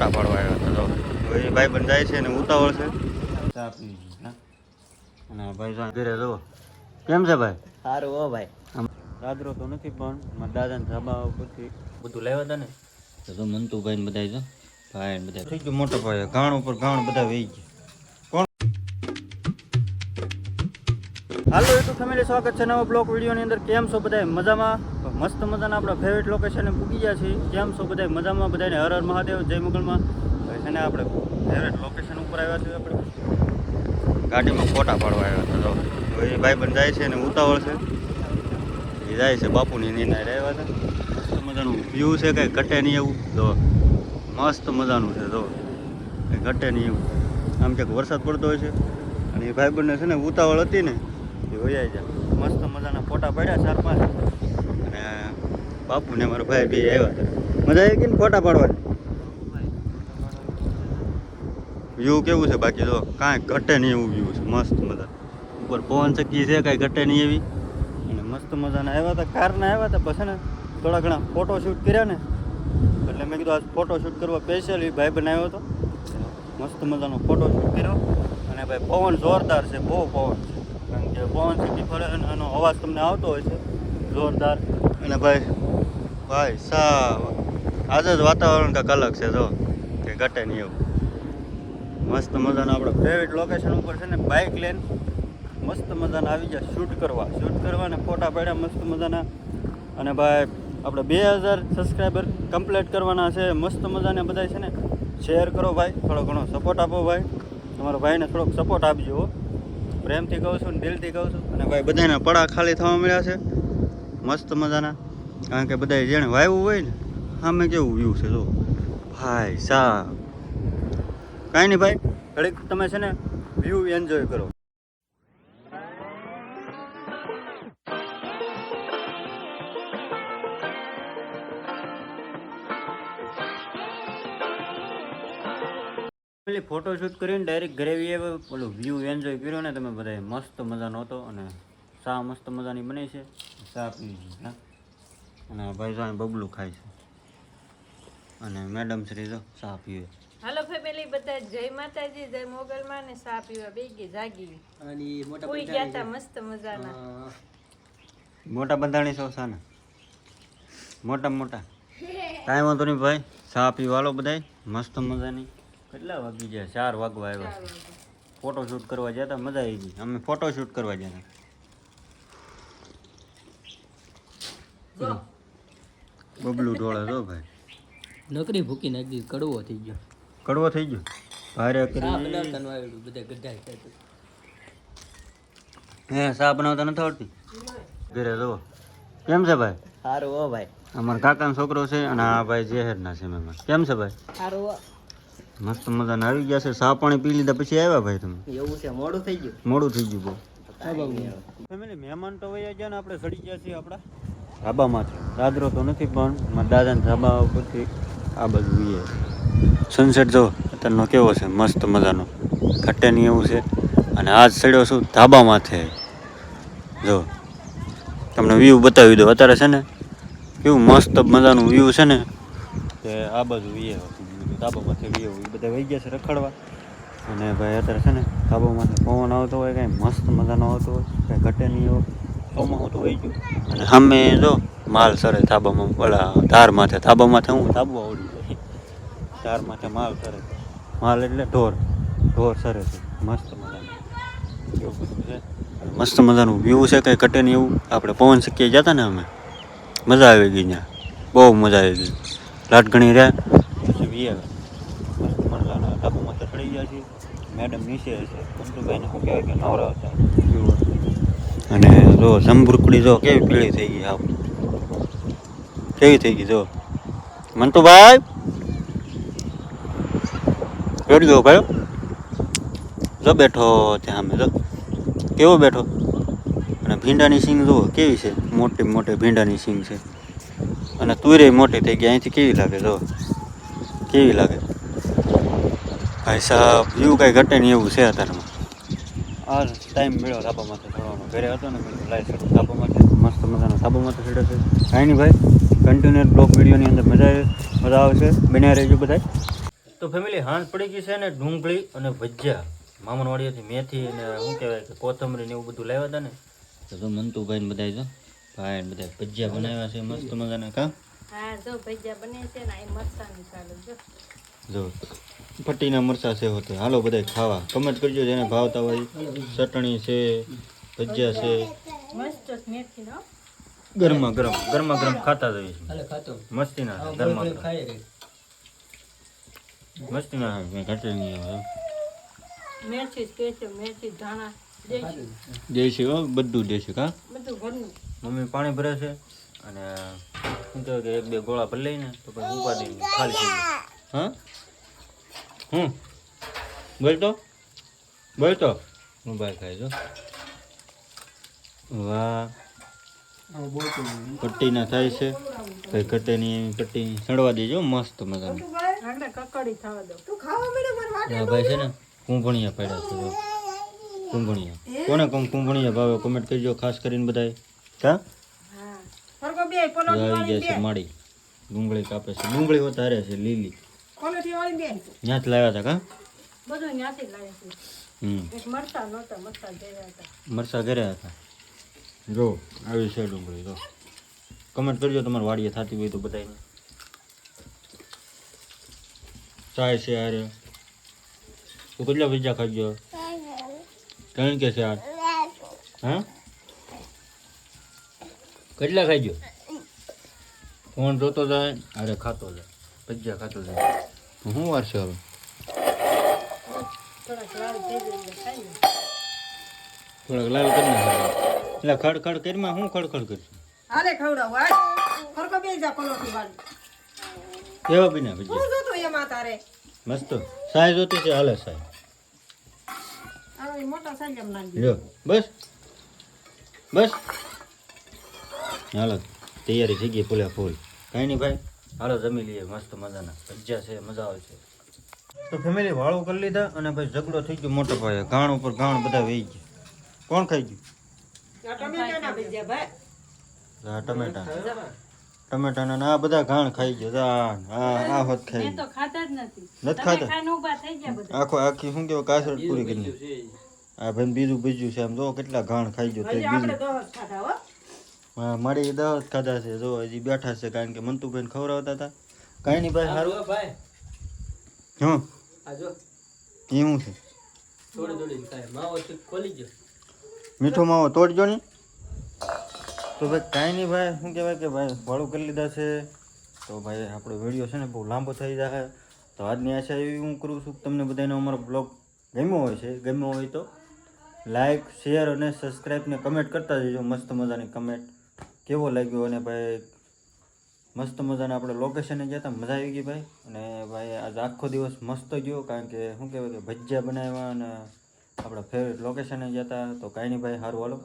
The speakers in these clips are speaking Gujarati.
પાડવા આવ્યો હતો તો એ ભાઈ બન જાય છે ને ઉતાવળ છે ચા પી અને ભાઈ જો ઘરે જો કેમ છે ભાઈ? સારું હો ભાઈ. દાદરો તો નથી પણ મારા દાદાને ધાબા ઉપરથી બધું લાવ્યા હતા ને તો મંતુભાઈ ને બધા જો ભાઈ ને બધા થઈ ગયું મોટો ભાઈ ગાણ ઉપર ગાણ બધા વહી ગયા. હાલો યુટ્યુબ ફેમિલી, સ્વાગત છે નવા બ્લોગ વિડીયોની અંદર. કેમ છો બધા? મજામાં? મસ્ત મજાના આપણા ફેવરેટ લોકેશને પૂગી ગયા છીએ. કેમ છો બધા? મજામાં? બધાને હર હર મહાદેવ, જય મુગલમાં. છે ને આપણે ફેવરેટ લોકેશન ઉપર આવ્યા છીએ. આપણે ગાડીમાં ફોટા પાડવા આવ્યા હતા તો એ ભાઈ બન જાય છે ને ઉતાવળ છે એ જાય છે બાપુની નીના રહ્યા હતા. મસ્ત મજાનું વ્યૂ છે, કંઈ ઘટે નહીં એવું. તો મસ્ત મજાનું છે તો કંઈ ઘટે નહીં એવું. આમ ક્યાંક વરસાદ પડતો હોય છે અને એ ભાઈ બંને છે ને ઉતાવળ હતી ને એ વૈયા જાય. મસ્ત મજાના ફોટા પડ્યા 4-5 અને બાપુ ને મારો ભાઈ બે આવ્યા હતા. મજા આવી ગઈ ને ફોટા પાડવાની? વ્યૂ કેવું છે બાકી જો કાંઈ ઘટે નહીં એવું વ્યૂ છે. મસ્ત મજા ઉપર પવન ચક્કી છે, કાંઈ ઘટે નહીં એવી. અને મસ્ત મજાના આવ્યા હતા, કારના આવ્યા હતા. પછી ને થોડા ઘણા ફોટો શૂટ કર્યા ને એટલે મેં કીધું આજ ફોટો શૂટ કરવા સ્પેશિયલ એ ભાઈ બનાવ્યો હતો. મસ્ત મજાનો ફોટો શૂટ કર્યો અને ભાઈ પવન જોરદાર છે, બહુ પવન છે. કારણ કે પવન ચક્કી ફરે અને એનો અવાજ તમને આવતો હોય છે જોરદાર. અને ભાઈ સાવ આજે જ વાતાવરણ કાંઈક અલગ છે જો કે ઘટે નહીં એવું. મસ્ત મજાના આપણે ફેવરેટ લોકેશન ઉપર છે ને બાઇક લઈને મસ્ત મજાના આવી ગયા શૂટ કરવા ને ફોટા પાડ્યા મસ્ત મજાના. અને ભાઈ આપણે 2000 સબસ્ક્રાઈબર કમ્પ્લીટ કરવાના છે. મસ્ત મજાને બધા છે ને શેર કરો ભાઈ, થોડો ઘણો સપોર્ટ આપો ભાઈ. તમારા ભાઈને થોડોક સપોર્ટ આપજો, પ્રેમથી કહું છું ને દિલથી કહું છું. અને ભાઈ બધાના પડા ખાલી થવા મળ્યા છે મસ્ત મજાના. કારણ કે બધા જેણે વાવ્યું હોય ને સામે કેવું વ્યૂ છે જો ભાઈ સાહેબ. કાંઈ નહીં ભાઈ, ઘડીક તમે છે ને વ્યૂ એન્જોય કરો. ફોટો શૂટ કરીને ડાયરેક્ટ ઘરે ઓલું વ્યૂ એન્જોય કર્યો ને તમે બધાએ. મસ્ત મજાનો હતો અને ચા મસ્ત મજાની બની છે, ચા પી હા. અને ભાઈ જો બબલું ખાય છે અને મેડમ શ્રી જો ચા પીવે. હાલો ફેમિલી, બધા જય માતાજી, જય મોગલમાં ને ચા પીવા બેગી જાગી અને મોટા કોઈ ગયા હતા મસ્ત મજાના. મોટા બંધાણી છો સાને મોટા કાંઈ વાંધો નહીં ભાઈ, ચા પીવાલો બધાય મસ્ત મજાની. કેટલા વાગી ગયા? 4 વાગવા આવ્યા છે. ફોટો શૂટ કરવા ગયા હતા, મજા આવી ગઈ. અમે ફોટો શૂટ કરવા ગયા હતા. બબલું ઢોળે જો ભાઈ, નકરી ભૂકી નાખી, કડવો થઈ ગયો. ભારે કરી હે ચા બનાવતા નથી આવડતી? ઘરે જો કેમ છે ભાઈ? સારું હો ભાઈ. અમારા કાકાનો છોકરો છે અને આ ભાઈ જેહેરના છે મહેમાન. કેમ છે ભાઈ? સારું હો. મસ્ત મજાના આવી ગયા છે. ચા પાણી પી લીધા પછી આવ્યા ભાઈ તમે? એવું છે, મોડું થઈ ગયું બહુ ફેમિલી. મહેમાન તો વયા ગયા ને આપણે ચડી ગયા છીએ આપણા ધાબામાંથી. દાદરો તો નથી પણ મારા દાદાના ધાબા ઉપરથી આ બાજુ જોઈએ. સનસેટ જો અત્યારનો કેવો છે, મસ્ત મજાનો, ઘટે નહીં એવું છે. અને આજ ચડ્યો છું ધાબામાંથી. જો તમને વ્યૂ બતાવી દો. અત્યારે છે ને કેવું મસ્ત મજાનું વ્યૂ છે ને કે આ બાજુ વીએ ધાબામાંથી વીએ બધા વહી ગયા છે રખડવા. અને ભાઈ અત્યારે છે ને ધાબામાંથી પવન આવતો હોય, કાંઈ મસ્ત મજાનો આવતો હોય, કાંઈ ઘટે નહીં એવો પવન તો વહી ગયું. અને સામે જો માલ સરે ધાબામાં, ઓલા ધાર માથે. ધાબામાંથી હું ધાબો આવડી જાય, ધાર માથે માલ સરે. માલ એટલે ઢોર સરે છે. મસ્ત મજાનું એવું બધું છે. મસ્ત મજાનું વ્યૂ છે, કંઈ ઘટે નહીં એવું. આપણે પવન શક્ય જતા ને અમે, મજા આવી ગઈ ત્યાં, બહુ મજા આવી ગઈ. લાટ ઘણી રહ્યા પછી વીએ મસ્ત મજાના ધાબામાંથી ચડી ગયા છીએ. મેડમ નીચે છે, કંતુભાઈને શું કહેવાય કે નવરા હતા. અને જો જંબુરકડી જો કેવી પીળી થઈ ગઈ, આપ કેવી થઈ ગઈ જો મંતુભાઈ. રેડી ગયો ભાઈ જો બેઠો ત્યાં અમે જો કેવો બેઠો. અને ભીંડાની સિંગ જુઓ કેવી છે, મોટી ભીંડાની સિંગ છે. અને તુરે મોટી થઈ ગઈ. અહીંથી કેવી લાગે જો, કેવી લાગે ભાઈ સાહેબ. વ્યૂ કાંઈ ઘટે નહીં એવું છે અત્યારમાં. આ ટાઈમ મળ્યો ધાબામાંથી ચડવાનો. ઘરે હતો ને લાઈવ ધાબામાંથી મસ્ત મજાનો ધાબામાંથી ચડે છે. કાંઈ નહીં ભાઈ, કન્ટિન્યુઅર બ્લોગ વિડીયોની અંદર મજા આવશે. બન્યા રહેજો બધા. તો ફેમિલી હાંસ પડી ગઈ છે ને ડુંગળી અને ભજીયા મામનવાડીએથી મેથી અને શું કહેવાય કે કોથમરી ને એવું બધું લાવ્યા હતા ને તો મંતુભાઈ ને બધા જો ભાઈ ને બધા ભજીયા બનાવ્યા છે મસ્ત મજાના કા હા જો ભજીયા બને છે ને આ મરચાંની ચાલો જો પટ્ટીના મરચા છે હોતે હાલો બધા ખાવા કમેન્ટ કરજો જેને ભાવતા હોય ચટણી છે ભજીયા છે મસ્ત મેથી નો ગરમા ગરમ ખાતા જઈએ મસ્તી ના ગરમા મસ્તી ના મેં ઘટે નહીં આવે મેથી સ્પેશિયલ મેથી ધાણા દેશી દેશી હો બધું દેશી કા બધું ઘરનું મમ્મી પાણી ભરે છે અને શું કહેવાય કે એક બે ગોળા ભરી લઈને તો પછી ઉપાડી ખાલી થઈ જાય હા બોલતો હું ભાઈ ખાઈ જો વાહ પટ્ટીના થાય છે ભાઈ કટેની પટ્ટી સડવા દેજો મસ્ત મજાની આગળ કકડી થવા દો હા ભાઈ છે ને કુંભણિયા પડ્યા છે જો કુંભણિયા કોને કુંભણિયા ભાવે કમેન્ટ કરજો ખાસ કરીને બધાય કા આવી ગયા છે માડી ડુંગળી કાપે છે ડુંગળી વધારે છે લીલી ત્યાં જ લાવ્યા હતા કા બધું ત્યાંથી જ લાવે છે એક મરચાં નહોતા મરચાં ઘેર્યા હતા મરચા ઘેર્યા હતા જો આવી છે ડુંગળી જો કમેન્ટ કરજો તમારે વાડીએ થતી હોય તો બધાને ચાય છે યાર તું કેટલા ભજીયા ખાજો કારણ કે છે યાર હા કેટલા ખાઈજો ફોન જોતો જાય અરે ખાતો જાય ભજીયા ખાતો જાય શું વાર છે હવે થોડાક લાલ થઈ જાય એટલે ખાઈ લે થોડાક લાલ કરી નાખે એટલે ખડખડ કરીમાં હું ખડખડ કરીશું હાલે ખવડાવ આજ ફરકો બે જા પલોઠી વાળી કેવા પીના ભજીયા શું જોતું એમાં તારે મસ્ત સાય જોતી છે હાલે સાય હવે મોટા સાંજમ નાખી લ્યો બસ હાલો તૈયારી થઈ ગઈ ફૂલે ફૂલ કાંઈ નહીં ભાઈ હાલો જમી લઈએ મસ્ત મજાના ભજીયા છે મજા આવે છે તો ફેમિલી વાળું કરી લીધા અને ભાઈ ઝઘડો થઈ ગયો મોટો ભાઈ ગાણ ઉપર ગાણ બધા વહી ગયા કોણ ખાઈ ગયું ટમેટાના ભજીયા ભાઈ આ ટમેટાના આ બધા ઘાણ ખાઈ ગયો આ હોત ખાઈ મેં તો ખાતા જ નથી નથી ખાતા ખાઈને ઊભા થઈ ગયા બધા આખી શું કેવાય કાસરત પૂરી કરી આ ભાઈ બીજું છે આમ જો કેટલા ઘાણ ખાઈ ગયો હજી આપણે દોહસ ખાધા હો હા મારી દાવત ખાધા છે જો હજી બેઠા છે કારણ કે મંતુભાઈ ખવડાવતા હતા કાંઈ નહીં ભાઈ સારું ભાઈ હા આ જો એ શું છે થોડી ખાય માવો ખોલી ગયો મીઠો માવો તોડજો ને તો ભાઈ કાંઈ નહીં ભાઈ શું કહેવાય કે ભાઈ વાળું કરી લીધા છે તો ભાઈ આપણો વિડીયો છે ને બહુ લાંબો થઈ જાય તો આજની આશા એવી હું કરું છું કે તમને બધાને અમારો બ્લોગ ગમ્યો હોય તો લાઈક શેર અને સબસ્ક્રાઈબ ને કમેન્ટ કરતા જજો મસ્ત મજાની કમેન્ટ કેવો લાગ્યો અને ભાઈ મસ્ત મજાના આપણે લોકેશને ગયા હતા મજા આવી ગઈ ભાઈ અને ભાઈ આજે આખો દિવસ મસ્ત ગયો કારણ કે શું કહેવાય કે ભજીયા બનાવ્યા અને આપણા ફેવરેટ લોકેશને ગયા હતા તો કાંઈ નહીં ભાઈ સારું હાલો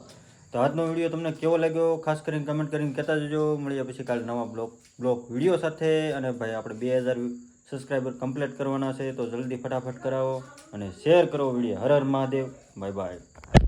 તો આજનો વિડીયો તમને કેવો લાગ્યો ખાસ કરીને કમેન્ટ કરીને કહેતા જજો મળીએ પછી કાલે નવા બ્લોગ વિડીયો સાથે અને ભાઈ આપણે 2000 સબસ્ક્રાઈબર કમ્પ્લીટ કરવાના છે તો જલ્દી ફટાફટ કરાવો અને શેર કરો video Har Har Mahadev bye bye